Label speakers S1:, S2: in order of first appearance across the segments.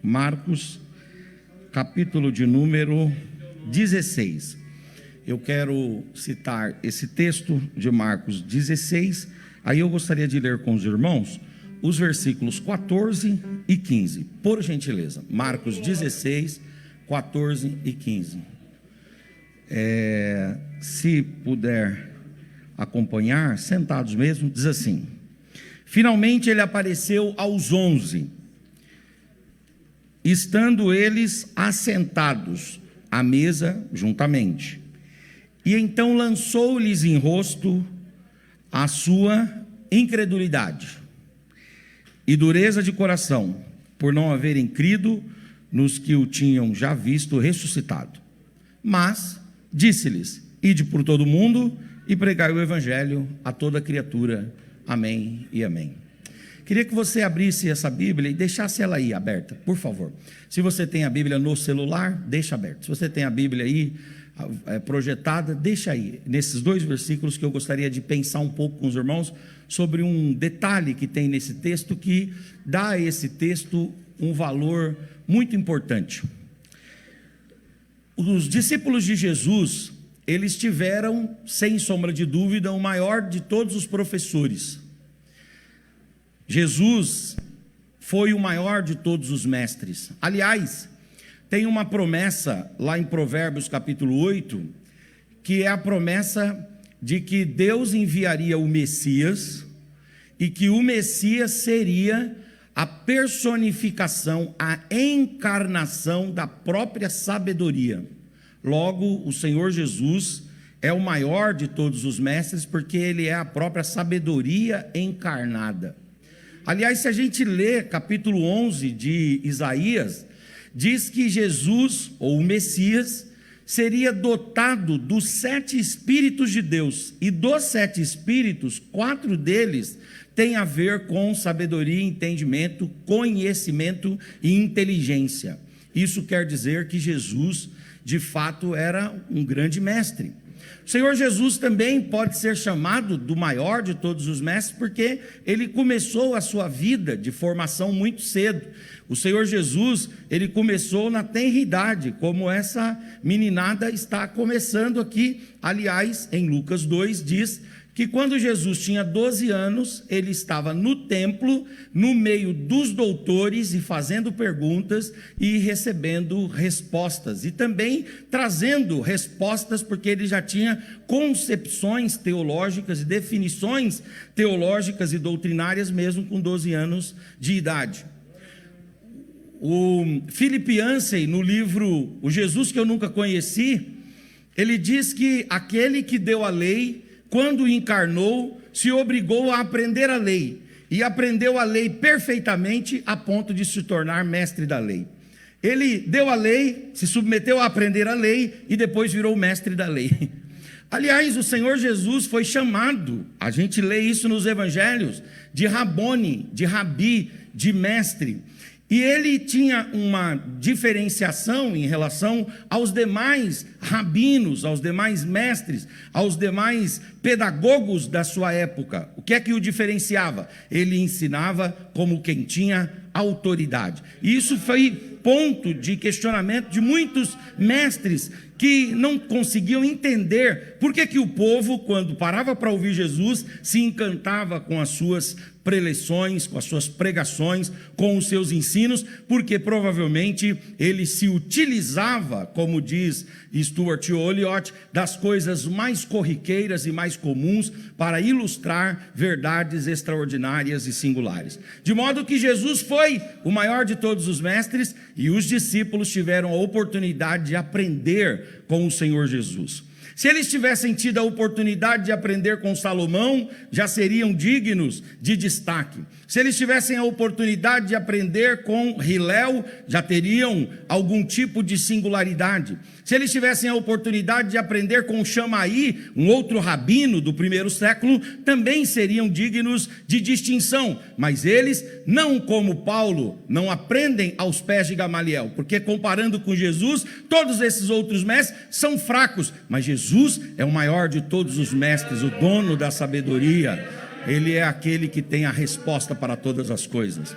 S1: Marcos, capítulo de número 16. Eu quero citar esse texto de Marcos 16, aí eu gostaria de ler com os irmãos os versículos 14 e 15, por gentileza. Marcos 16, 14 e 15. Se puder acompanhar, sentados mesmo, diz assim: finalmente ele apareceu aos 11, estando eles assentados à mesa juntamente, e então lançou-lhes em rosto a sua incredulidade e dureza de coração, por não haverem crido nos que o tinham já visto ressuscitado. Mas disse-lhes: ide por todo o mundo e pregai o evangelho a toda criatura. Amém e amém. Queria que você abrisse essa Bíblia e deixasse ela aí aberta, por favor. Se você tem a Bíblia no celular, deixa aberta. Se você tem a Bíblia aí projetada, deixa aí, nesses dois versículos, que eu gostaria de pensar um pouco com os irmãos sobre um detalhe que tem nesse texto, que dá a esse texto um valor muito importante. Os discípulos de Jesus, eles tiveram, sem sombra de dúvida, o maior de todos os professores. Jesus foi o maior de todos os mestres. Aliás, tem uma promessa lá em Provérbios capítulo 8, que é a promessa de que Deus enviaria o Messias, e que o Messias seria a personificação, a encarnação da própria sabedoria. Logo, o Senhor Jesus é o maior de todos os mestres, porque ele é a própria sabedoria encarnada. Aliás, se a gente lê capítulo 11 de Isaías, diz que Jesus, ou o Messias, seria dotado dos 7 Espíritos de Deus, e dos 7 Espíritos, 4 deles têm a ver com sabedoria, entendimento, conhecimento e inteligência. Isso quer dizer que Jesus, de fato, era um grande mestre. O Senhor Jesus também pode ser chamado do maior de todos os mestres, porque ele começou a sua vida de formação muito cedo. O Senhor Jesus, ele começou na tenra idade, como essa meninada está começando aqui. Aliás, em Lucas 2 diz que quando Jesus tinha 12 anos, ele estava no templo, no meio dos doutores, e fazendo perguntas e recebendo respostas, e também trazendo respostas, porque ele já tinha concepções teológicas e definições teológicas e doutrinárias, mesmo com 12 anos de idade. O Philip Yancey, no livro O Jesus que eu Nunca Conheci, ele diz que aquele que deu a lei, quando encarnou, se obrigou a aprender a lei, e aprendeu a lei perfeitamente, a ponto de se tornar mestre da lei. Ele deu a lei, se submeteu a aprender a lei, e depois virou mestre da lei. Aliás, o Senhor Jesus foi chamado, a gente lê isso nos evangelhos, de Rabone, de Rabi, de mestre. E ele tinha uma diferenciação em relação aos demais rabinos, aos demais mestres, aos demais pedagogos da sua época. O que é que o diferenciava? Ele ensinava como quem tinha autoridade. E isso foi ponto de questionamento de muitos mestres que não conseguiam entender por que o povo, quando parava para ouvir Jesus, se encantava com as suas preleções, com as suas pregações, com os seus ensinos, porque provavelmente ele se utilizava, como diz Stuart Olyott, das coisas mais corriqueiras e mais comuns para ilustrar verdades extraordinárias e singulares. De modo que Jesus foi o maior de todos os mestres, e os discípulos tiveram a oportunidade de aprender com o Senhor Jesus. Se eles tivessem tido a oportunidade de aprender com Salomão, já seriam dignos de destaque. Se eles tivessem a oportunidade de aprender com Hilel, já teriam algum tipo de singularidade. Se eles tivessem a oportunidade de aprender com Chamaí, um outro rabino do primeiro século, também seriam dignos de distinção. Mas eles, não como Paulo, não aprendem aos pés de Gamaliel, porque comparando com Jesus, todos esses outros mestres são fracos, mas Jesus é o maior de todos os mestres, o dono da sabedoria. Ele é aquele que tem a resposta para todas as coisas.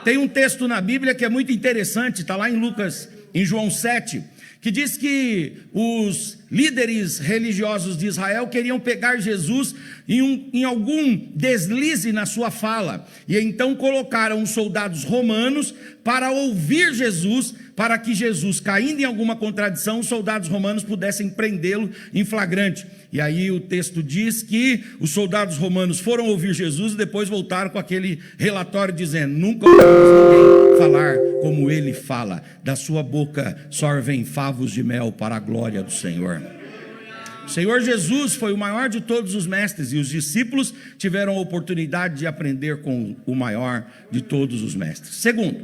S1: Tem um texto na Bíblia que é muito interessante, está lá em João 7, que diz que os líderes religiosos de Israel queriam pegar Jesus em algum deslize na sua fala, e então colocaram os soldados romanos para ouvir Jesus, para que Jesus, caindo em alguma contradição, os soldados romanos pudessem prendê-lo em flagrante. E aí o texto diz que os soldados romanos foram ouvir Jesus e depois voltaram com aquele relatório dizendo: nunca ouvimos ninguém falar como ele fala, da sua boca sorvem favos de mel para a glória do Senhor. O Senhor Jesus foi o maior de todos os mestres, e os discípulos tiveram a oportunidade de aprender com o maior de todos os mestres. Segundo,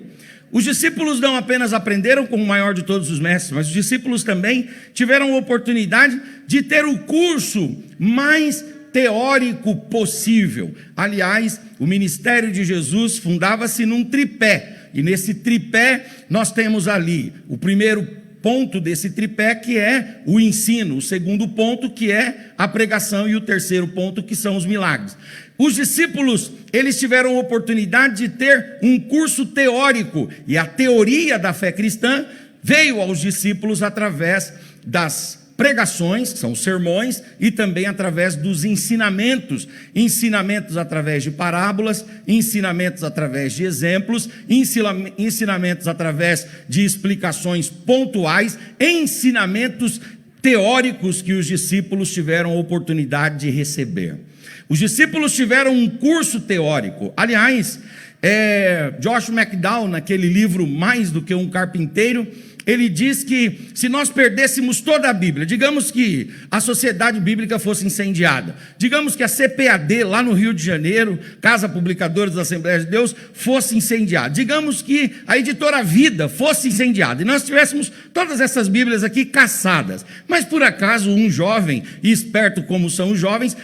S1: os discípulos não apenas aprenderam com o maior de todos os mestres, mas os discípulos também tiveram a oportunidade de ter o curso mais teórico possível. Aliás, o ministério de Jesus fundava-se num tripé, e nesse tripé nós temos ali o primeiro ponto desse tripé, que é o ensino, o segundo ponto, que é a pregação, e o terceiro ponto, que são os milagres. Os discípulos, eles tiveram a oportunidade de ter um curso teórico, e a teoria da fé cristã veio aos discípulos através das pregações, que são os sermões, e também através dos ensinamentos através de parábolas, ensinamentos através de exemplos, ensinamentos através de explicações pontuais, ensinamentos teóricos que os discípulos tiveram a oportunidade de receber. Os discípulos tiveram um curso teórico. Aliás, Josh McDowell, naquele livro Mais do que um Carpinteiro, ele diz que se nós perdêssemos toda a Bíblia, digamos que a Sociedade Bíblica fosse incendiada, digamos que a CPAD lá no Rio de Janeiro, Casa Publicadora das Assembleias de Deus, fosse incendiada, digamos que a Editora Vida fosse incendiada, e nós tivéssemos todas essas Bíblias aqui caçadas, mas por acaso um jovem, e esperto como são os jovens,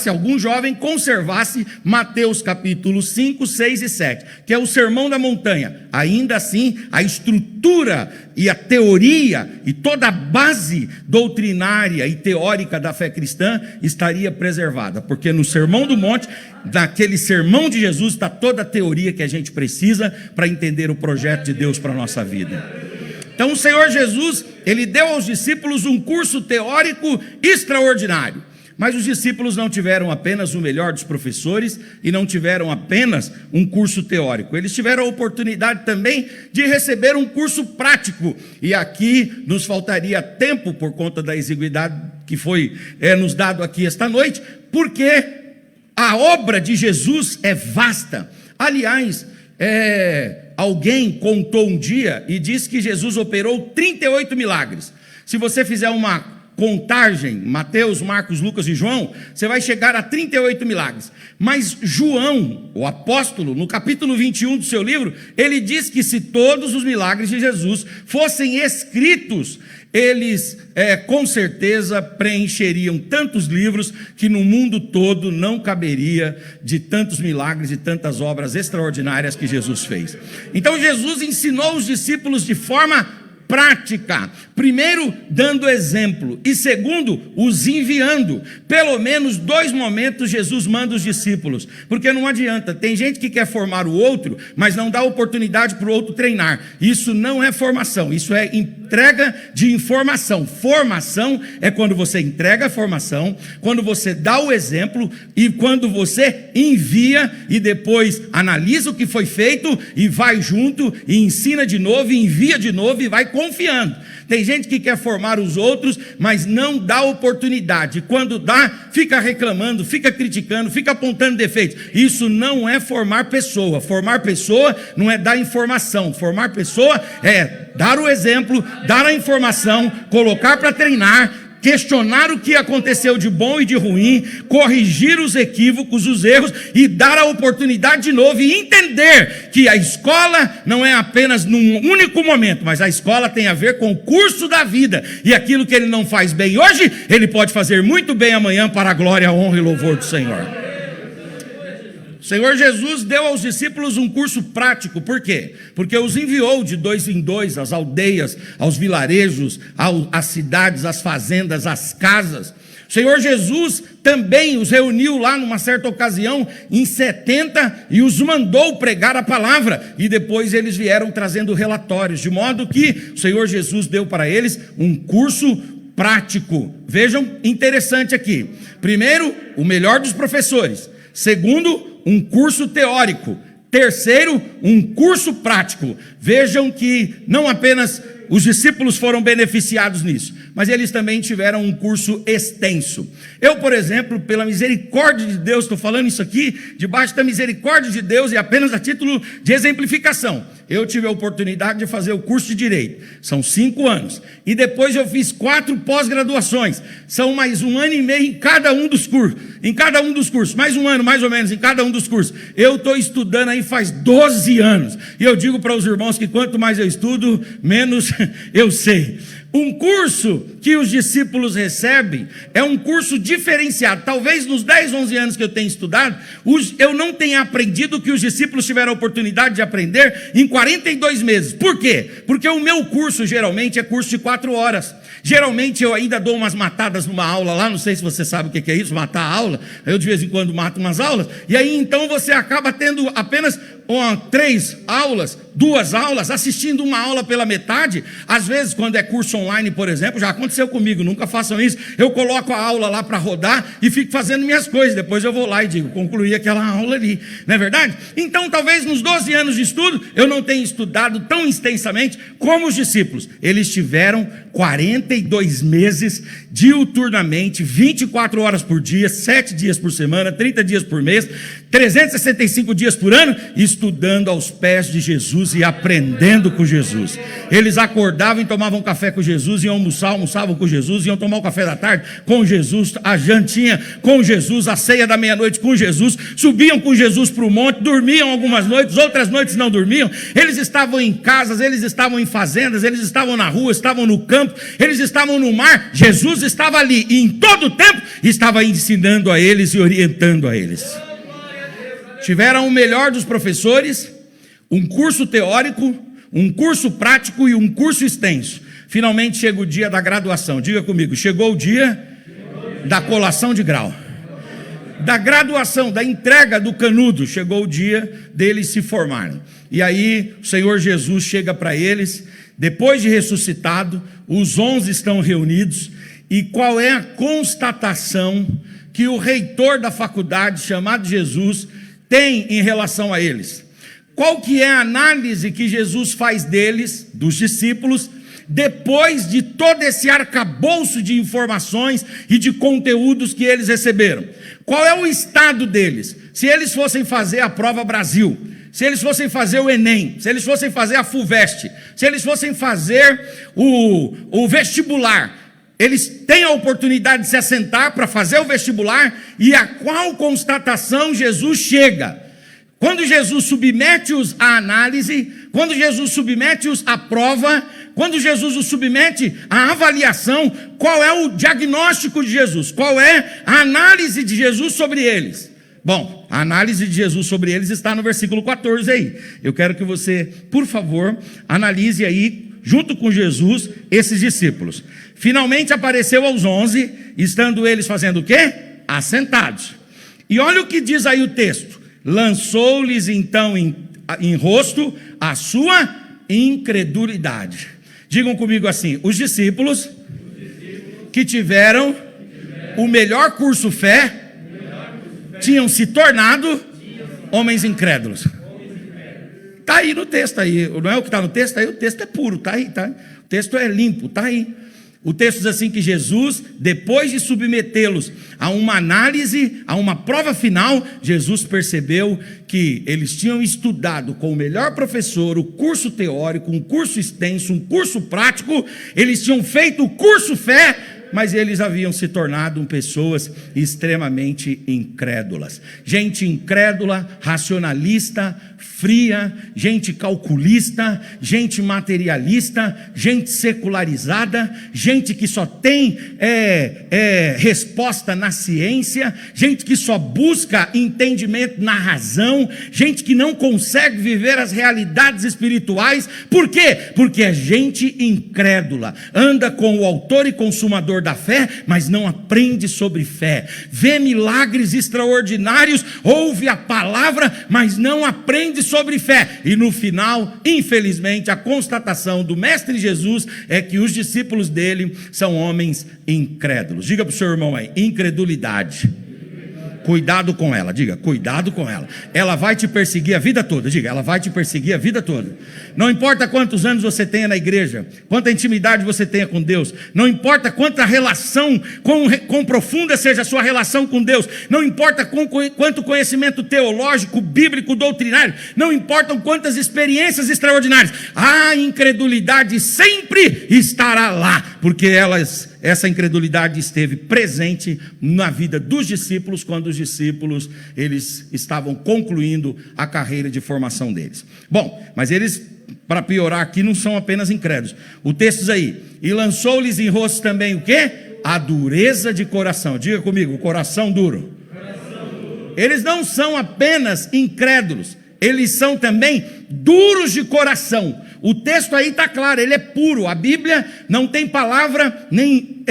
S1: algum jovem conservasse Mateus capítulo 5, 6 e 7, que é o Sermão da Montanha. Ainda assim, a estrutura e a teoria e toda a base doutrinária e teórica da fé cristã estaria preservada, porque no Sermão do Monte, naquele sermão de Jesus, está toda a teoria que a gente precisa para entender o projeto de Deus para a nossa vida. Então o Senhor Jesus, ele deu aos discípulos um curso teórico extraordinário. Mas os discípulos não tiveram apenas o melhor dos professores e não tiveram apenas um curso teórico. Eles tiveram a oportunidade também de receber um curso prático. E aqui nos faltaria tempo por conta da exiguidade que foi nos dado aqui esta noite, porque a obra de Jesus é vasta. Aliás, alguém contou um dia e disse que Jesus operou 38 milagres. Se você fizer uma contagem, Mateus, Marcos, Lucas e João, você vai chegar a 38 milagres. Mas João, o apóstolo, no capítulo 21 do seu livro, ele diz que se todos os milagres de Jesus fossem escritos, eles com certeza preencheriam tantos livros que no mundo todo não caberia de tantos milagres e tantas obras extraordinárias que Jesus fez. Então Jesus ensinou os discípulos de forma prática, primeiro dando exemplo e segundo os enviando. Pelo menos 2 momentos Jesus manda os discípulos, porque não adianta, tem gente que quer formar o outro, mas não dá oportunidade para o outro treinar. Isso não é formação, isso é entrega de informação. Formação é quando você entrega a formação, quando você dá o exemplo e quando você envia e depois analisa o que foi feito e vai junto e ensina de novo e envia de novo e vai confiando. Tem gente que quer formar os outros, mas não dá oportunidade. Quando dá, fica reclamando, fica criticando, fica apontando defeitos. Isso não é formar pessoa. Formar pessoa não é dar informação. Formar pessoa é dar o exemplo, dar a informação, colocar para treinar, questionar o que aconteceu de bom e de ruim, corrigir os equívocos, os erros e dar a oportunidade de novo e entender que a escola não é apenas num único momento, mas a escola tem a ver com o curso da vida, e aquilo que ele não faz bem hoje, ele pode fazer muito bem amanhã para a glória, a honra e louvor do Senhor. O Senhor Jesus deu aos discípulos um curso prático. Por quê? Porque os enviou de 2 em 2 às aldeias, aos vilarejos, às cidades, às fazendas, às casas. O Senhor Jesus também os reuniu lá numa certa ocasião em 70 e os mandou pregar a palavra, e depois eles vieram trazendo relatórios, de modo que o Senhor Jesus deu para eles um curso prático. Vejam, interessante aqui: primeiro, o melhor dos professores; segundo, um curso teórico; terceiro, um curso prático. Vejam que não apenas os discípulos foram beneficiados nisso, mas eles também tiveram um curso extenso. Eu, por exemplo, pela misericórdia de Deus, estou falando isso aqui debaixo da misericórdia de Deus e apenas a título de exemplificação, eu tive a oportunidade de fazer o curso de Direito. São 5 anos, e depois eu fiz 4 pós-graduações, são mais 1 ano e meio em cada um dos cursos, mais 1 ano mais ou menos em cada um dos cursos. Eu estou estudando aí faz 12 anos, e eu digo para os irmãos que quanto mais eu estudo, menos eu sei. Um curso que os discípulos recebem é um curso diferenciado. Talvez nos 10, 11 anos que eu tenho estudado, eu não tenha aprendido o que os discípulos tiveram a oportunidade de aprender em 42 meses. Por quê? Porque o meu curso geralmente é curso de 4 horas. Geralmente eu ainda dou umas matadas numa aula lá, não sei se você sabe o que é isso, matar a aula. Eu de vez em quando mato umas aulas, e aí então você acaba tendo apenas 3 aulas, 2 aulas, assistindo uma aula pela metade. Às vezes, quando é curso online, por exemplo, já aconteceu comigo, nunca façam isso, eu coloco a aula lá para rodar e fico fazendo minhas coisas, depois eu vou lá e digo, concluí aquela aula ali, não é verdade? Então talvez nos 12 anos de estudo, eu não tenha estudado tão extensamente como os discípulos. Eles tiveram 42 meses, diuturnamente, 24 horas por dia, 7 dias por semana, 30 dias por mês, 365 dias por ano, estudando aos pés de Jesus e aprendendo com Jesus. Eles acordavam e tomavam café com Jesus, iam almoçar, almoçavam com Jesus, iam tomar o café da tarde com Jesus, a jantinha com Jesus, a ceia da meia-noite com Jesus, subiam com Jesus para o monte, dormiam algumas noites, outras noites não dormiam. Eles estavam em casas, eles estavam em fazendas, eles estavam na rua, estavam no campo, eles estavam no mar. Jesus estava ali e em todo o tempo estava ensinando a eles e orientando a eles. Tiveram o melhor dos professores, um curso teórico, um curso prático e um curso extenso. Finalmente chega o dia da graduação. Diga comigo, chegou o dia da colação de grau, da graduação, da entrega do canudo. Chegou o dia deles se formarem. E aí o Senhor Jesus chega para eles, depois de ressuscitado, os 11 estão reunidos. E qual é a constatação que o reitor da faculdade, chamado Jesus, tem em relação a eles? Qual que é a análise que Jesus faz deles, dos discípulos, depois de todo esse arcabouço de informações e de conteúdos que eles receberam? Qual é o estado deles? Se eles fossem fazer a prova Brasil, se eles fossem fazer o Enem, se eles fossem fazer a FUVEST, se eles fossem fazer o vestibular, eles têm a oportunidade de se assentar para fazer o vestibular, e a qual constatação Jesus chega? Quando Jesus submete-os à análise, quando Jesus submete-os à prova, quando Jesus os submete à avaliação, qual é o diagnóstico de Jesus? Qual é a análise de Jesus sobre eles? Bom, a análise de Jesus sobre eles está no versículo 14 aí. Eu quero que você, por favor, analise aí, junto com Jesus, esses discípulos. Finalmente apareceu aos 11, estando eles fazendo o quê? Assentados. E olha o que diz aí o texto: lançou-lhes então em rosto a sua incredulidade. Digam comigo assim: os discípulos que tiveram o melhor curso fé tinham se tornado homens incrédulos. Está aí no texto, aí. Não é o que está no texto? Aí o texto é puro, está aí, tá? O texto é limpo, está aí. O texto diz assim que Jesus, depois de submetê-los a uma análise, a uma prova final, Jesus percebeu que eles tinham estudado com o melhor professor, o curso teórico, um curso extenso, um curso prático, eles tinham feito o curso fé mas eles haviam se tornado pessoas extremamente incrédulas. Gente incrédula, racionalista, fria, gente calculista, gente materialista, gente secularizada, gente que só tem resposta na ciência, gente que só busca entendimento na razão, gente que não consegue viver as realidades espirituais. Por quê? Porque é gente incrédula, anda com o autor e consumador da fé, mas não aprende sobre fé, vê milagres extraordinários, ouve a palavra, mas não aprende sobre fé. E no final, infelizmente, a constatação do Mestre Jesus é que os discípulos dele são homens incrédulos. Diga para o seu irmão aí: incredulidade. Cuidado com ela, diga, cuidado com ela. Ela vai te perseguir a vida toda, diga, ela vai te perseguir a vida toda. Não importa quantos anos você tenha na igreja, quanta intimidade você tenha com Deus, não importa quanta relação, quão profunda seja a sua relação com Deus, não importa quanto conhecimento teológico, bíblico, doutrinário, não importam quantas experiências extraordinárias, a incredulidade sempre estará lá, porque essa incredulidade esteve presente na vida dos discípulos, quando os discípulos eles estavam concluindo a carreira de formação deles. Bom, mas eles, para piorar aqui, não são apenas incrédulos. O texto diz aí: e lançou-lhes em rosto também o quê? A dureza de coração. Diga comigo, o coração duro. Eles não são apenas incrédulos, eles são também duros de coração. O texto aí está claro, ele é puro. A Bíblia não tem palavra nem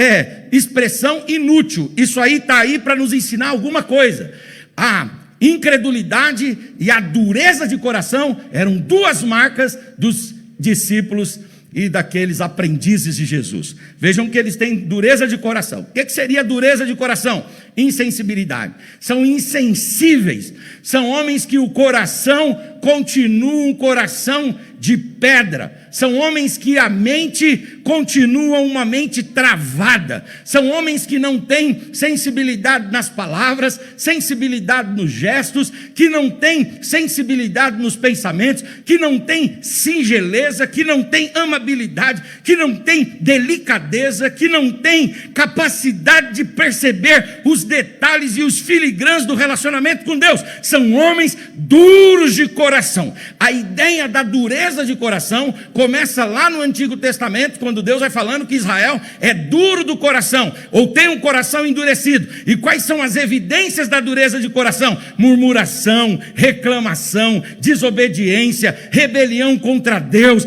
S1: expressão inútil. Isso aí está aí para nos ensinar alguma coisa. A incredulidade e a dureza de coração eram duas marcas dos discípulos e daqueles aprendizes de Jesus. Vejam que eles têm dureza de coração. O que seria dureza de coração? Insensibilidade. São insensíveis. São homens que o coração continua um coração de pedra. São homens que a mente continua uma mente travada. São homens que não têm sensibilidade nas palavras, sensibilidade nos gestos, que não têm sensibilidade nos pensamentos, que não têm singeleza, que não têm amabilidade, que não têm delicadeza, que não têm capacidade de perceber os detalhes e os filigrãs do relacionamento com Deus. São homens duros de coração. A ideia da dureza de coração começa lá no Antigo Testamento, quando Deus vai falando que Israel é duro do coração, ou tem um coração endurecido. E quais são as evidências da dureza de coração? Murmuração, reclamação, desobediência, rebelião contra Deus,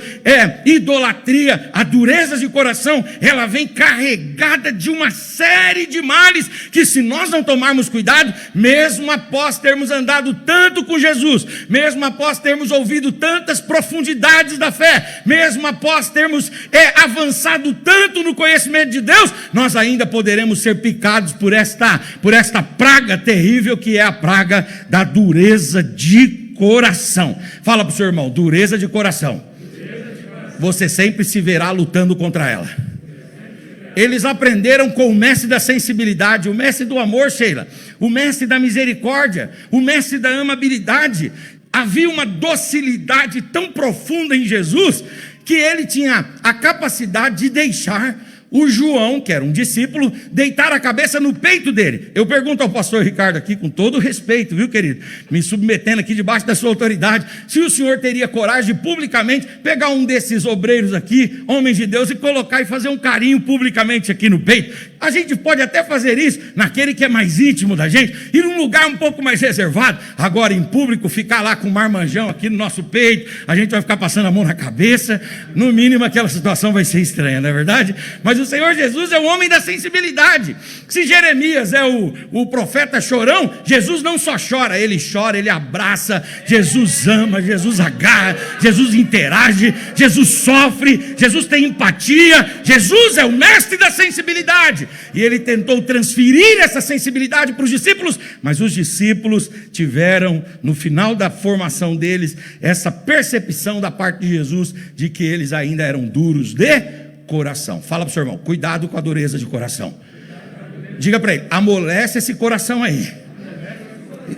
S1: idolatria. A dureza de coração, ela vem carregada de uma série de males, que se nós não tomarmos cuidado, mesmo após termos andado tanto com Jesus, mesmo após termos ouvido tantas profundidades da fé, mesmo após termos avançado tanto no conhecimento de Deus, nós ainda poderemos ser picados por esta praga terrível, que é a praga da dureza de coração. Fala para o seu irmão: dureza de coração. Você sempre se verá lutando contra ela. Eles aprenderam com o mestre da sensibilidade, o mestre do amor, Sheila, o mestre da misericórdia, o mestre da amabilidade. Havia uma docilidade tão profunda em Jesus, que ele tinha a capacidade de deixar o João, que era um discípulo, deitar a cabeça no peito dele. Eu pergunto ao pastor Ricardo aqui, com todo respeito, viu, querido, me submetendo aqui debaixo da sua autoridade, se o senhor teria coragem de publicamente pegar um desses obreiros aqui, homens de Deus, e colocar e fazer um carinho publicamente aqui no peito. A gente pode até fazer isso naquele que é mais íntimo da gente, ir num lugar um pouco mais reservado. Agora, em público, ficar lá com um marmanjão aqui no nosso peito, a gente vai ficar passando a mão na cabeça. No mínimo, aquela situação vai ser estranha, não é verdade? Mas o Senhor Jesus é o homem da sensibilidade. Se Jeremias é o profeta chorão, Jesus não só chora, ele abraça. Jesus ama, Jesus agarra, Jesus interage, Jesus sofre, Jesus tem empatia. Jesus é o mestre da sensibilidade. E ele tentou transferir essa sensibilidade para os discípulos, mas os discípulos tiveram, no final da formação deles, essa percepção da parte de Jesus, de que eles ainda eram duros de coração. Fala para o seu irmão: cuidado com a dureza de coração. Diga para ele: amolece esse coração aí.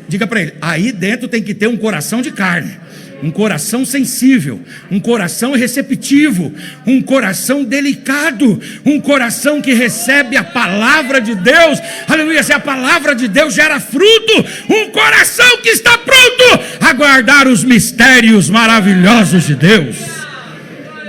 S1: Diga para ele: aí dentro tem que ter um coração de carne. um coração sensível, um coração receptivo, um coração delicado, um coração que recebe a palavra de Deus. Aleluia, se a palavra de Deus gera fruto, um coração que está pronto a guardar os mistérios maravilhosos de Deus.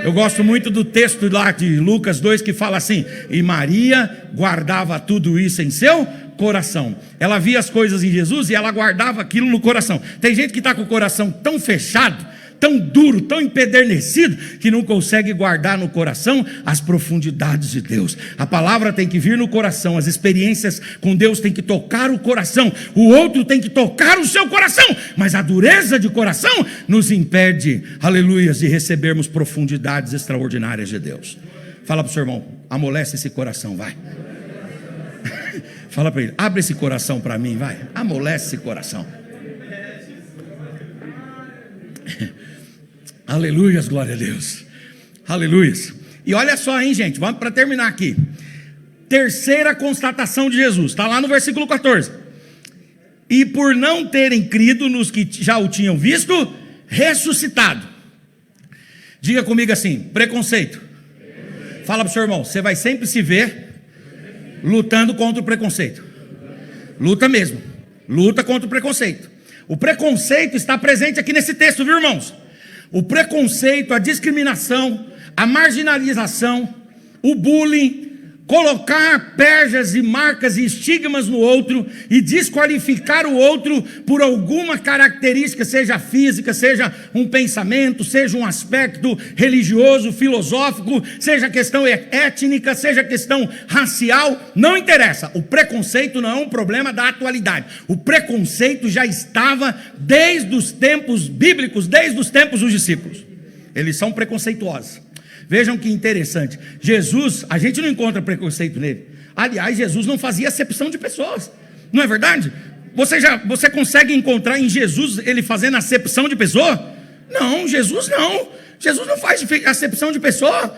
S1: Eu gosto muito do texto lá de Lucas 2 que fala assim: e Maria guardava tudo isso em seu coração. Ela via as coisas em Jesus e ela guardava aquilo no coração. Tem gente que está com o coração tão fechado, tão duro, tão empedernecido, que não consegue guardar no coração as profundidades de Deus. A palavra tem que vir no coração, as experiências com Deus tem que tocar o coração, o outro tem que tocar o seu coração, mas a dureza de coração nos impede, aleluia, de recebermos profundidades extraordinárias de Deus. Fala para o seu irmão: amolece esse coração, vai. Fala para ele: abre esse coração para mim, vai. Amolece esse coração. Aleluias, glória a Deus. Aleluias. E olha só, hein, gente, vamos para terminar aqui. Terceira constatação de Jesus, está lá no versículo 14. E por não terem crido nos que já o tinham visto ressuscitado. Diga comigo assim: preconceito. Fala para o seu irmão: você vai sempre se ver lutando contra o preconceito. Luta mesmo. Luta contra o preconceito. O preconceito está presente aqui nesse texto, viu, irmãos? O preconceito, a discriminação, a marginalização, o bullying, colocar perjas e marcas e estigmas no outro e desqualificar o outro por alguma característica, seja física, seja um pensamento, seja um aspecto religioso, filosófico, seja questão étnica, seja questão racial, não interessa. O preconceito não é um problema da atualidade. O preconceito já estava desde os tempos bíblicos, desde os tempos dos discípulos. Eles são preconceituosos. Vejam que interessante, Jesus, a gente não encontra preconceito nele. Aliás, Jesus não fazia acepção de pessoas, não é verdade? Você consegue encontrar em Jesus ele fazendo acepção de pessoa? Não, Jesus não faz acepção de pessoa.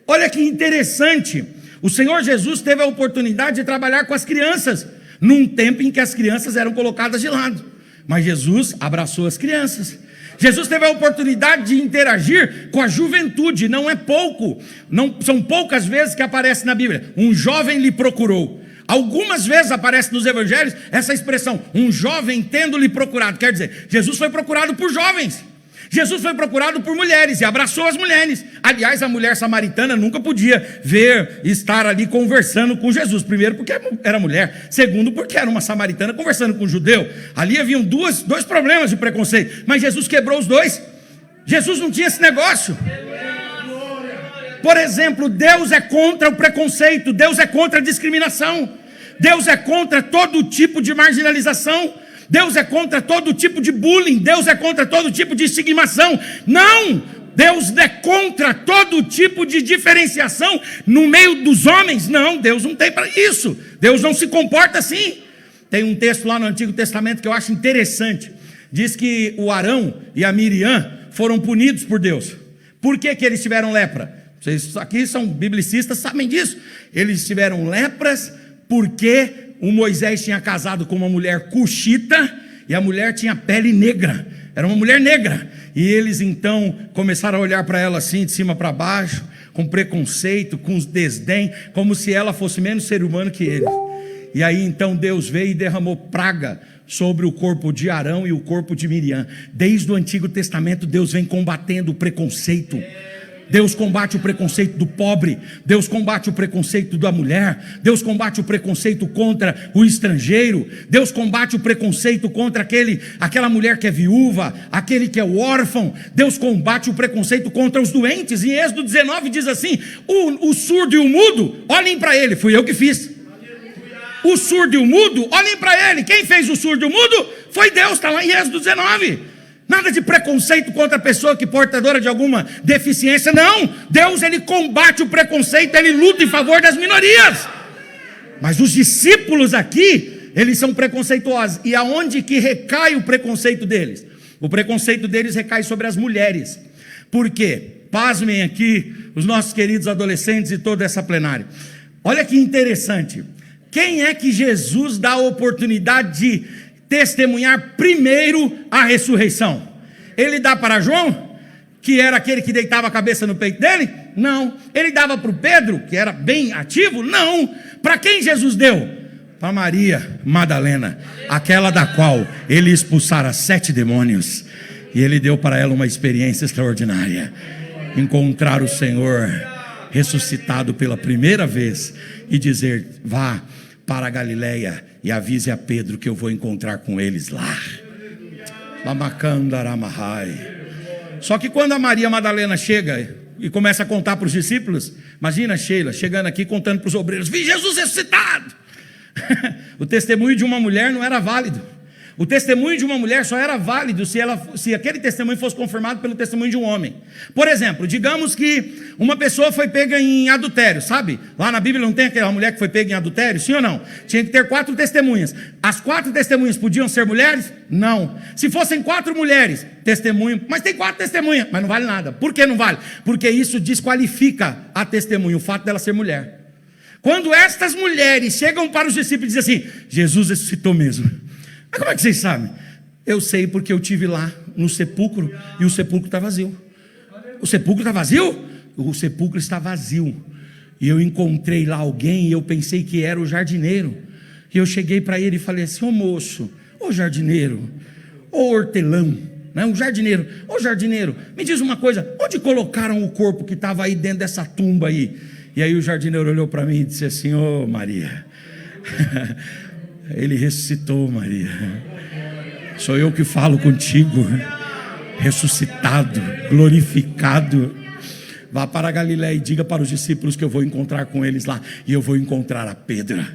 S1: Olha que interessante, o Senhor Jesus teve a oportunidade de trabalhar com as crianças, num tempo em que as crianças eram colocadas de lado, mas Jesus abraçou as crianças. Jesus teve a oportunidade de interagir com a juventude, não é pouco, não, são poucas vezes que aparece na Bíblia, um jovem lhe procurou. Algumas vezes aparece nos evangelhos essa expressão, um jovem tendo lhe procurado, quer dizer, Jesus foi procurado por jovens, Jesus foi procurado por mulheres e abraçou as mulheres. Aliás, a mulher samaritana nunca podia estar ali conversando com Jesus. Primeiro porque era mulher, segundo porque era uma samaritana conversando com um judeu. Ali haviam dois problemas de preconceito, mas Jesus quebrou os dois. Jesus não tinha esse negócio. Por exemplo, Deus é contra o preconceito, Deus é contra a discriminação, Deus é contra todo tipo de marginalização, Deus é contra todo tipo de bullying, Deus é contra todo tipo de estigmação. Não, Deus é contra todo tipo de diferenciação no meio dos homens. Não, Deus não tem para isso. Deus não se comporta assim. Tem um texto lá no Antigo Testamento que eu acho interessante. Diz que o Arão e a Miriam foram punidos por Deus. Por que eles tiveram lepra? Vocês aqui são biblicistas, sabem disso. Eles tiveram lepras porque o Moisés tinha casado com uma mulher cuxita e a mulher tinha pele negra, era uma mulher negra, e eles então começaram a olhar para ela assim, de cima para baixo, com preconceito, com desdém, como se ela fosse menos ser humano que eles. E aí então Deus veio e derramou praga sobre o corpo de Arão e o corpo de Miriam. Desde o Antigo Testamento Deus vem combatendo o preconceito. Deus combate o preconceito do pobre, Deus combate o preconceito da mulher, Deus combate o preconceito contra o estrangeiro, Deus combate o preconceito contra aquela mulher que é viúva, aquele que é o órfão, Deus combate o preconceito contra os doentes. Em Êxodo 19 diz assim: o surdo e o mudo, olhem para ele, fui eu que fiz. O surdo e o mudo, olhem para ele, quem fez o surdo e o mudo? Foi Deus, está lá em Êxodo 19. Nada de preconceito contra a pessoa que é portadora de alguma deficiência, não. Deus, ele combate o preconceito, ele luta em favor das minorias. Mas os discípulos aqui, eles são preconceituosos. E aonde que recai o preconceito deles? O preconceito deles recai sobre as mulheres. Por quê? Pasmem aqui os nossos queridos adolescentes e toda essa plenária. Olha que interessante. Quem é que Jesus dá a oportunidade de testemunhar primeiro a ressurreição? Ele dá para João, que era aquele que deitava a cabeça no peito dele? Não. Ele dava para o Pedro, que era bem ativo? Não. Para quem Jesus deu? Para Maria Madalena, aquela da qual ele expulsara 7 demônios. E ele deu para ela uma experiência extraordinária: encontrar o Senhor ressuscitado pela primeira vez e dizer: vá para a Galileia e avise a Pedro que eu vou encontrar com eles lá. Só que quando a Maria Madalena chega e começa a contar para os discípulos, imagina Sheila chegando aqui contando para os obreiros: vi Jesus ressuscitado. O testemunho de uma mulher não era válido. O testemunho de uma mulher só era válido se aquele testemunho fosse confirmado pelo testemunho de um homem. Por exemplo, digamos que uma pessoa foi pega em adultério, sabe? Lá na Bíblia não tem aquela mulher que foi pega em adultério, sim ou não? Tinha que ter 4 testemunhas. As 4 testemunhas podiam ser mulheres? Não. Se fossem 4 mulheres, testemunho, mas tem 4 testemunhas, mas não vale nada. Por que não vale? Porque isso desqualifica a testemunha, o fato dela ser mulher. Quando estas mulheres chegam para os discípulos e dizem assim: Jesus ressuscitou mesmo. Mas como é que vocês sabem? Eu sei porque eu estive lá no sepulcro e o sepulcro está vazio. O sepulcro está vazio? O sepulcro está vazio. E eu encontrei lá alguém e eu pensei que era o jardineiro. E eu cheguei para ele e falei assim: ô moço, ô jardineiro, ô hortelão, né? Um jardineiro, ô jardineiro, me diz uma coisa, onde colocaram o corpo que estava aí dentro dessa tumba aí? E aí o jardineiro olhou para mim e disse assim: ô Maria, ele ressuscitou, Maria. Sou eu que falo contigo, ressuscitado, glorificado. Vá para a Galileia e diga para os discípulos que eu vou encontrar com eles lá. E eu vou encontrar a Pedro.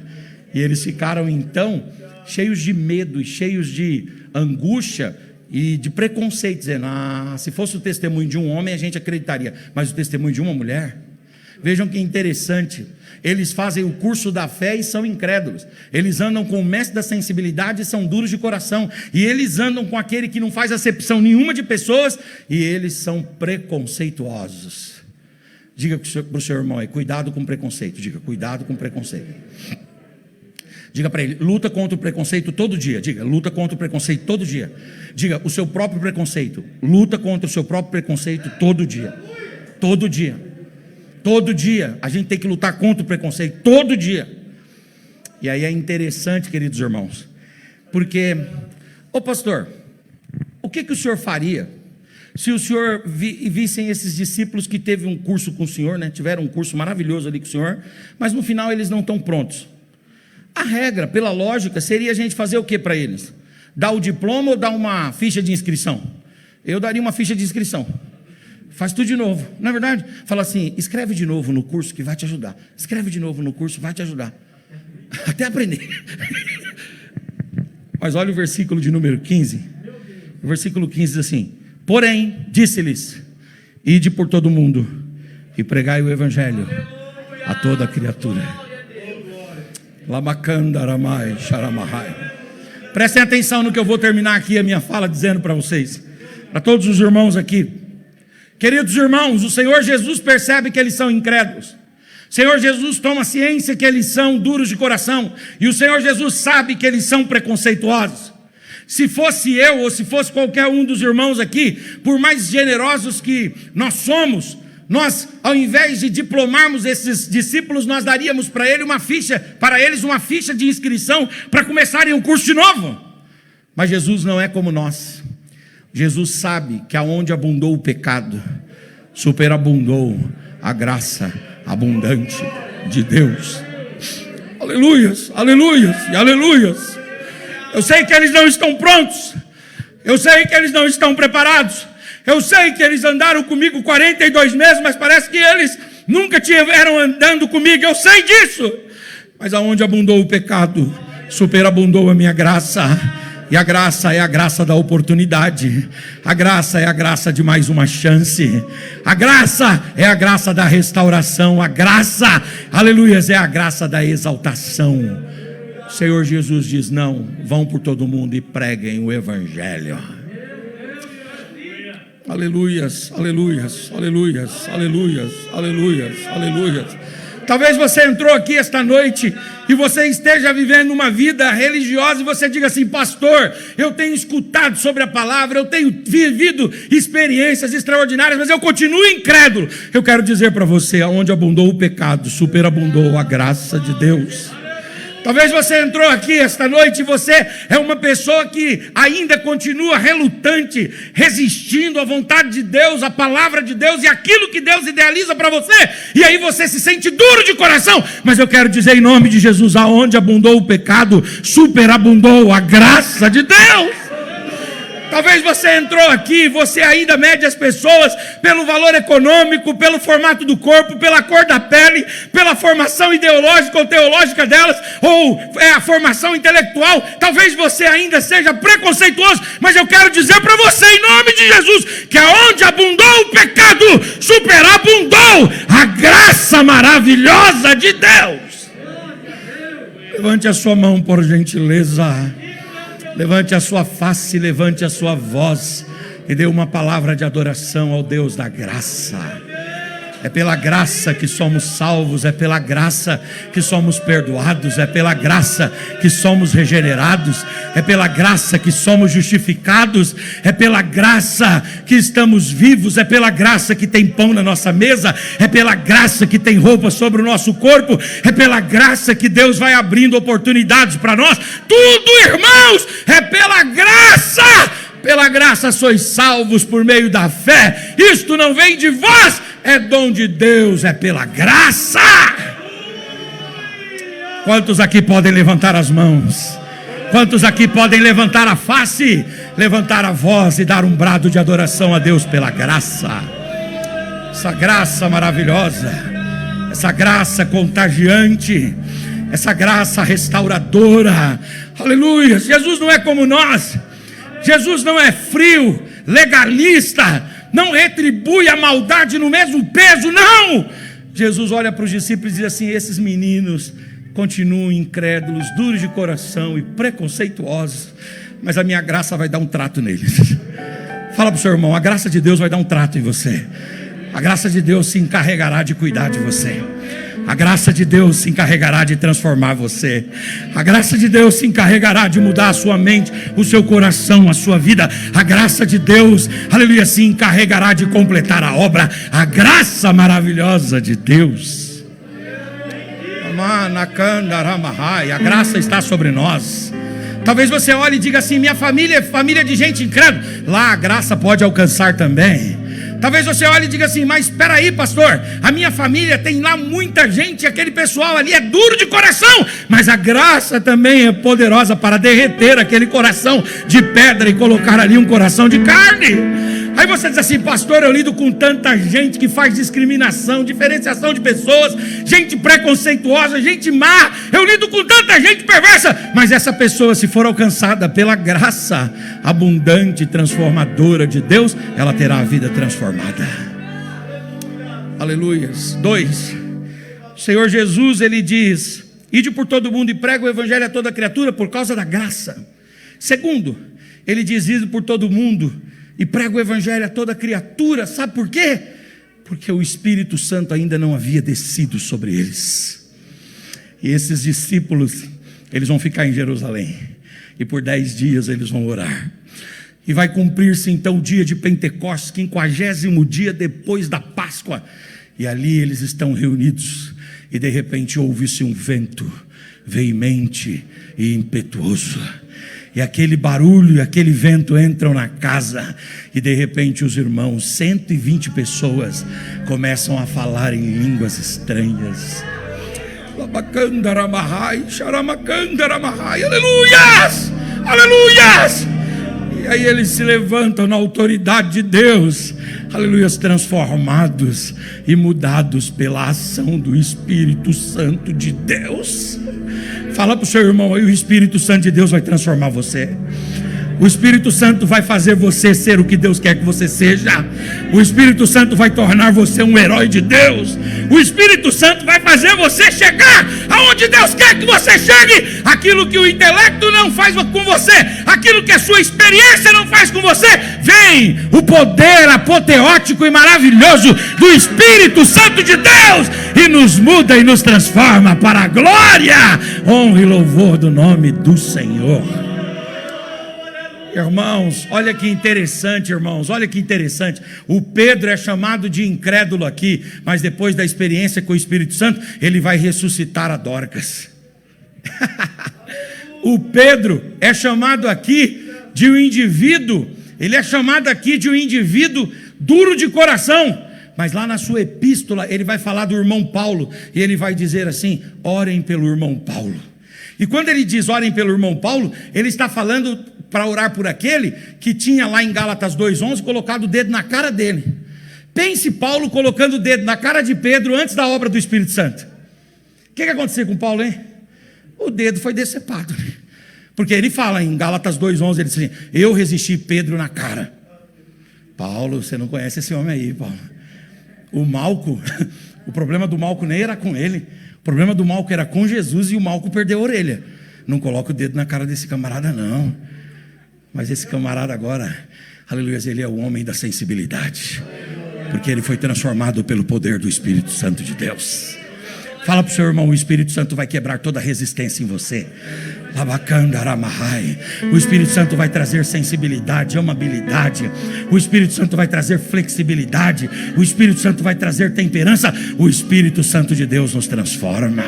S1: E eles ficaram então cheios de medo e cheios de angústia e de preconceito, dizendo: se fosse o testemunho de um homem a gente acreditaria, mas o testemunho de uma mulher. Vejam que interessante, eles fazem o curso da fé e são incrédulos. Eles andam com o mestre da sensibilidade e são duros de coração. E eles andam com aquele que não faz acepção nenhuma de pessoas, e eles são preconceituosos. Diga para o seu irmão aí: cuidado com preconceito. Diga: cuidado com preconceito. Diga para ele: luta contra o preconceito todo dia. Diga: luta contra o preconceito todo dia. Diga: o seu próprio preconceito. Luta contra o seu próprio preconceito todo dia. Todo dia. Todo dia a gente tem que lutar contra o preconceito, todo dia. E aí é interessante, queridos irmãos, porque, ô pastor, o que o senhor faria se o senhor vissem esses discípulos que teve um curso com o senhor, né? Tiveram um curso maravilhoso ali com o senhor, mas no final eles não estão prontos? A regra, pela lógica, seria a gente fazer o que para eles? Dar o diploma ou dar uma ficha de inscrição? Eu daria uma ficha de inscrição. Faz tudo de novo, não é verdade? Fala assim: escreve de novo no curso que vai te ajudar. Escreve de novo no curso, vai te ajudar. Até aprender. Mas olha o versículo de número 15. O versículo 15 diz assim: porém, disse-lhes: ide por todo o mundo e pregai o evangelho a toda criatura. Lamacandaramai, charamahai. Prestem atenção no que eu vou terminar aqui a minha fala dizendo para vocês, para todos os irmãos aqui. Queridos irmãos, o Senhor Jesus percebe que eles são incrédulos. O Senhor Jesus toma ciência que eles são duros de coração. E o Senhor Jesus sabe que eles são preconceituosos. Se fosse eu ou se fosse qualquer um dos irmãos aqui, por mais generosos que nós somos, nós, ao invés de diplomarmos esses discípulos, nós daríamos para eles uma ficha de inscrição para começarem um curso de novo. Mas Jesus não é como nós. Jesus sabe que aonde abundou o pecado, superabundou a graça abundante de Deus. Aleluias, aleluias e aleluias. Eu sei que eles não estão prontos. Eu sei que eles não estão preparados. Eu sei que eles andaram comigo 42 meses, mas parece que eles nunca tiveram andando comigo. Eu sei disso. Mas aonde abundou o pecado, superabundou a minha graça. E a graça é a graça da oportunidade. A graça é a graça de mais uma chance. A graça é a graça da restauração. A graça, aleluias, é a graça da exaltação. O Senhor Jesus diz: não, vão por todo mundo e preguem o evangelho. Aleluias, aleluias, aleluias, aleluias, aleluias, aleluias. Talvez você entrou aqui esta noite e você esteja vivendo uma vida religiosa e você diga assim: pastor, eu tenho escutado sobre a palavra, eu tenho vivido experiências extraordinárias, mas eu continuo incrédulo. Eu quero dizer para você: aonde abundou o pecado, superabundou a graça de Deus. Talvez você entrou aqui esta noite e você é uma pessoa que ainda continua relutante, resistindo à vontade de Deus, à palavra de Deus e aquilo que Deus idealiza para você, e aí você se sente duro de coração. Mas eu quero dizer em nome de Jesus: aonde abundou o pecado, superabundou a graça de Deus. Talvez você entrou aqui, você ainda mede as pessoas pelo valor econômico, pelo formato do corpo, pela cor da pele, pela formação ideológica ou teológica delas, ou a formação intelectual. Talvez você ainda seja preconceituoso, mas eu quero dizer para você, em nome de Jesus, que aonde abundou o pecado, superabundou a graça maravilhosa de Deus. Levante a sua mão, por gentileza. Levante a sua face, levante a sua voz e dê uma palavra de adoração ao Deus da graça. É pela graça que somos salvos, é pela graça que somos perdoados, é pela graça que somos regenerados, é pela graça que somos justificados, é pela graça que estamos vivos, é pela graça que tem pão na nossa mesa, é pela graça que tem roupa sobre o nosso corpo, é pela graça que Deus vai abrindo oportunidades para nós. Tudo, irmãos, é pela graça. Pela graça sois salvos por meio da fé. Isto não vem de vós, é dom de Deus, é pela graça. Quantos aqui podem levantar as mãos? Quantos aqui podem levantar a face, levantar a voz e dar um brado de adoração a Deus pela graça? Essa graça maravilhosa, essa graça contagiante, essa graça restauradora. Aleluia! Jesus não é como nós. Jesus não é frio, legalista, não retribui a maldade no mesmo peso, não. Jesus olha para os discípulos e diz assim: esses meninos continuam incrédulos, duros de coração e preconceituosos, mas a minha graça vai dar um trato neles. Fala para o seu irmão: a graça de Deus vai dar um trato em você. A graça de Deus se encarregará de cuidar de você. A graça de Deus se encarregará de transformar você. A graça de Deus se encarregará de mudar a sua mente, o seu coração, a sua vida. A graça de Deus, aleluia, se encarregará de completar a obra. A graça maravilhosa de Deus. A graça está sobre nós. Talvez você olhe e diga assim: minha família é família de gente incrédula. Lá a graça pode alcançar também. Talvez você olhe e diga assim: mas espera aí, pastor, a minha família tem lá muita gente, aquele pessoal ali é duro de coração, mas a graça também é poderosa para derreter aquele coração de pedra e colocar ali um coração de carne. Aí você diz assim: pastor, eu lido com tanta gente que faz discriminação, diferenciação de pessoas, gente preconceituosa, gente má, eu lido com tanta gente perversa, mas essa pessoa, se for alcançada pela graça abundante e transformadora de Deus, ela terá a vida transformada. Aleluias. 2, o Senhor Jesus, ele diz: ide por todo mundo e prega o evangelho a toda criatura por causa da graça. 2, ele diz: ide por todo mundo e prega o evangelho a toda criatura. Sabe por quê? Porque o Espírito Santo ainda não havia descido sobre eles. E esses discípulos, eles vão ficar em Jerusalém, e por 10 dias eles vão orar. E vai cumprir-se então o dia de Pentecostes, 50º dia depois da Páscoa. E ali eles estão reunidos, e de repente ouve-se um vento veemente e impetuoso. E aquele barulho e aquele vento entram na casa, e de repente os irmãos, 120 pessoas, começam a falar em línguas estranhas. Aleluias! Aleluias! E aí eles se levantam na autoridade de Deus, aleluias, transformados e mudados pela ação do Espírito Santo de Deus. Fala para o seu irmão aí: o Espírito Santo de Deus vai transformar você. O Espírito Santo vai fazer você ser o que Deus quer que você seja. O Espírito Santo vai tornar você um herói de Deus. O Espírito Santo vai fazer você chegar aonde Deus quer que você chegue. Aquilo que o intelecto não faz com você, aquilo que a sua experiência não faz com você, vem o poder apoteótico e maravilhoso do Espírito Santo de Deus, e nos muda e nos transforma para a glória, honra e louvor do nome do Senhor. Irmãos, olha que interessante, irmãos, olha que interessante. O Pedro é chamado de incrédulo aqui, mas depois da experiência com o Espírito Santo, ele vai ressuscitar a Dorcas. O Pedro é chamado aqui de um indivíduo, ele é chamado aqui de um indivíduo duro de coração, mas lá na sua epístola ele vai falar do irmão Paulo, e ele vai dizer assim: orem pelo irmão Paulo. E quando ele diz orem pelo irmão Paulo, ele está falando para orar por aquele que tinha lá em Gálatas 2:11 colocado o dedo na cara dele. Pense Paulo colocando o dedo na cara de Pedro antes da obra do Espírito Santo. O que aconteceu com Paulo, hein? O dedo foi decepado, porque ele fala em Gálatas 2:11, ele diz assim: eu resisti Pedro na cara. Paulo, você não conhece esse homem aí, Paulo. O Malco, o problema do Malco nem era com ele, o problema do Malco era com Jesus, e o Malco perdeu a orelha. Não coloca o dedo na cara desse camarada não. Mas esse camarada agora, aleluia, ele é o homem da sensibilidade, porque ele foi transformado pelo poder do Espírito Santo de Deus. Fala para o seu irmão: o Espírito Santo vai quebrar toda resistência em você. O Espírito Santo vai trazer sensibilidade, amabilidade. O Espírito Santo vai trazer flexibilidade. O Espírito Santo vai trazer temperança. O Espírito Santo de Deus nos transforma.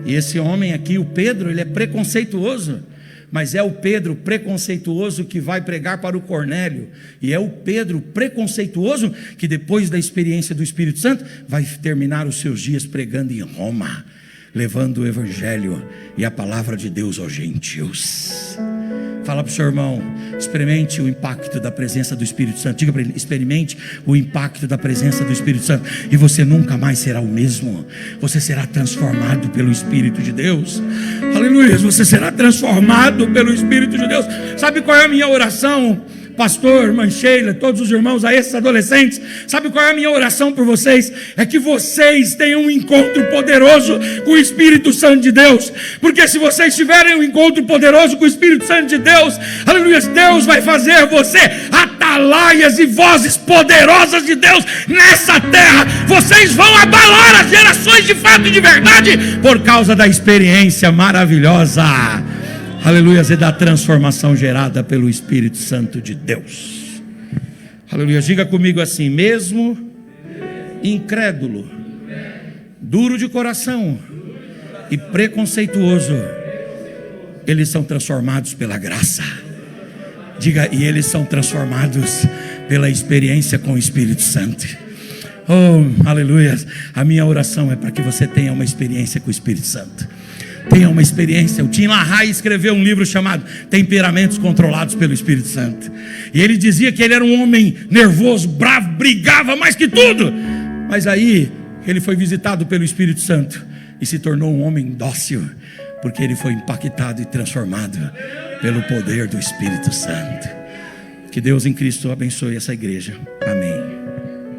S1: E esse homem aqui, o Pedro, ele é preconceituoso, mas é o Pedro preconceituoso que vai pregar para o Cornélio, e é o Pedro preconceituoso que depois da experiência do Espírito Santo vai terminar os seus dias pregando em Roma, levando o Evangelho e a palavra de Deus aos gentios. Fala para o seu irmão: experimente o impacto da presença do Espírito Santo. Diga para ele: experimente o impacto da presença do Espírito Santo, e você nunca mais será o mesmo. Você será transformado pelo Espírito de Deus. Aleluia, você será transformado pelo Espírito de Deus. Sabe qual é a minha oração, pastor, irmã Sheila, todos os irmãos, a esses adolescentes? Sabe qual é a minha oração por vocês? É que vocês tenham um encontro poderoso com o Espírito Santo de Deus, porque se vocês tiverem um encontro poderoso com o Espírito Santo de Deus, aleluia, Deus vai fazer você atalaias e vozes poderosas de Deus nessa terra. Vocês vão abalar as gerações de fato e de verdade, por causa da experiência maravilhosa, aleluia, é da transformação gerada pelo Espírito Santo de Deus. Aleluia, diga comigo assim: mesmo incrédulo, duro de coração e preconceituoso, eles são transformados pela graça. Diga: e eles são transformados pela experiência com o Espírito Santo. Oh, aleluia, a minha oração é para que você tenha uma experiência com o Espírito Santo. Tenha uma experiência. O Tim LaHaye escreveu um livro chamado Temperamentos Controlados pelo Espírito Santo, e ele dizia que ele era um homem nervoso, bravo, brigava mais que tudo, mas aí ele foi visitado pelo Espírito Santo e se tornou um homem dócil, porque ele foi impactado e transformado pelo poder do Espírito Santo. Que Deus em Cristo abençoe essa igreja. Amém.